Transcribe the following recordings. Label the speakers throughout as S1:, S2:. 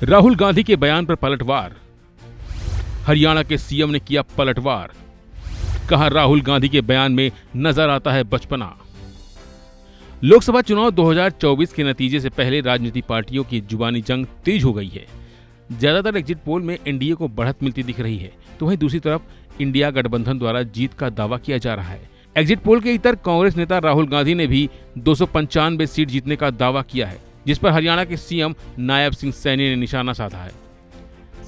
S1: राहुल गांधी के बयान पर पलटवार। हरियाणा के सीएम ने किया पलटवार। कहा, राहुल गांधी के बयान में नजर आता है बचपना। लोकसभा चुनाव 2024 के नतीजे से पहले राजनीतिक पार्टियों की जुबानी जंग तेज हो गई है। ज्यादातर एग्जिट पोल में एनडीए को बढ़त मिलती दिख रही है, तो वहीं दूसरी तरफ इंडिया गठबंधन द्वारा जीत का दावा किया जा रहा है। एग्जिट पोल के इतर कांग्रेस नेता राहुल गांधी ने भी 295 सीट जीतने का दावा किया है, जिस पर हरियाणा के सीएम नायब सिंह सैनी ने निशाना साधा है।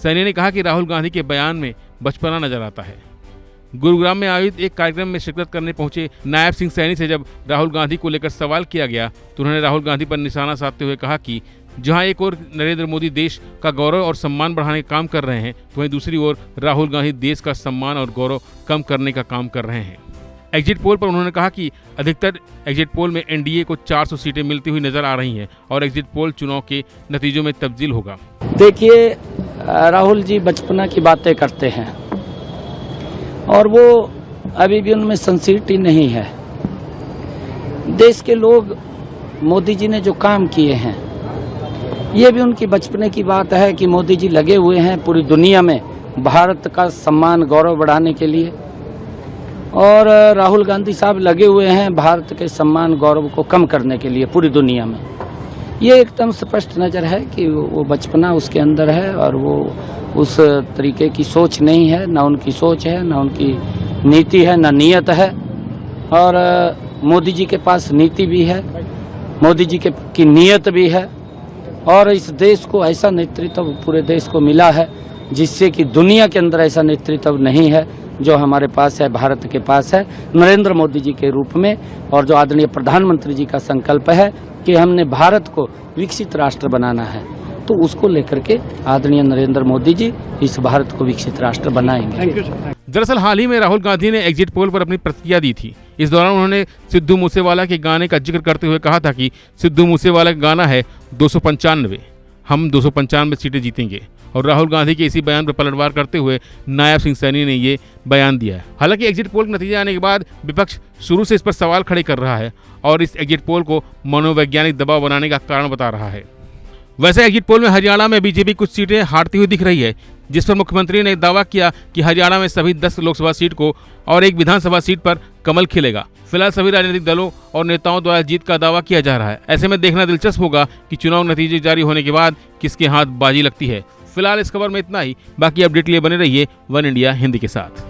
S1: सैनी ने कहा कि राहुल गांधी के बयान में बचपना नजर आता है। गुरुग्राम में आयोजित एक कार्यक्रम में शिरकत करने पहुंचे नायब सिंह सैनी से जब राहुल गांधी को लेकर सवाल किया गया तो उन्होंने राहुल गांधी पर निशाना साधते हुए कहा कि जहां एक ओर नरेंद्र मोदी देश का गौरव और सम्मान बढ़ाने का काम कर रहे हैं, तो वहीं दूसरी ओर राहुल गांधी देश का सम्मान और गौरव कम करने का काम कर रहे हैं। एग्जिट पोल पर उन्होंने कहा कि अधिकतर एग्जिट पोल में एनडीए को 400 सीटें मिलती हुई नजर आ रही हैं और एग्जिट पोल चुनाव के नतीजों में तब्दील होगा।
S2: देखिए, राहुल जी बचपना की बातें करते हैं और वो अभी भी उनमें सिंसियरिटी नहीं है। देश के लोग मोदी जी ने जो काम किए हैं, ये भी उनकी बचपने की बात है कि मोदी जी लगे हुए हैं पूरी दुनिया में भारत का सम्मान गौरव बढ़ाने के लिए, और राहुल गांधी साहब लगे हुए हैं भारत के सम्मान गौरव को कम करने के लिए पूरी दुनिया में। ये एकदम स्पष्ट नज़र है कि वो बचपना उसके अंदर है और वो उस तरीके की सोच नहीं है, ना उनकी सोच है, ना उनकी नीति है, ना नीयत है। और मोदी जी के पास नीति भी है, मोदी जी की नीयत भी है, और इस देश को ऐसा नेतृत्व पूरे देश को मिला है जिससे कि दुनिया के अंदर ऐसा नेतृत्व नहीं है जो हमारे पास है, भारत के पास है नरेंद्र मोदी जी के रूप में। और जो आदरणीय प्रधानमंत्री जी का संकल्प है कि हमने भारत को विकसित राष्ट्र बनाना है, तो उसको लेकर के आदरणीय नरेंद्र मोदी जी इस भारत को विकसित राष्ट्र बनाएंगे।
S1: दरअसल हाल ही में राहुल गांधी ने एग्जिट पोल पर अपनी प्रतिक्रिया दी थी। इस दौरान उन्होंने सिद्धू मूसेवाला के गाने का जिक्र करते हुए कहा था कि सिद्धू मूसेवाला का गाना है 295, हम 295 सीटें जीतेंगे। और राहुल गांधी के इसी बयान पर पलटवार करते हुए नायब सिंह सैनी ने ये बयान दिया है। हालांकि एग्जिट पोल के नतीजे आने के बाद विपक्ष शुरू से इस पर सवाल खड़े कर रहा है और इस एग्जिट पोल को मनोवैज्ञानिक दबाव बनाने का कारण बता रहा है। वैसे एग्जिट पोल में हरियाणा में बीजेपी कुछ सीटें हारती हुई दिख रही है, जिस पर मुख्यमंत्री ने दावा किया कि हरियाणा में सभी 10 लोकसभा सीट को और एक विधानसभा सीट पर कमल खिलेगा। फिलहाल सभी राजनीतिक दलों और नेताओं द्वारा जीत का दावा किया जा रहा है। ऐसे में देखना दिलचस्प होगा कि चुनाव नतीजे जारी होने के बाद किसके हाथ बाजी लगती है। फिलहाल इस खबर में इतना ही। बाकी अपडेट के लिए बने रहिए वन इंडिया हिंदी के साथ।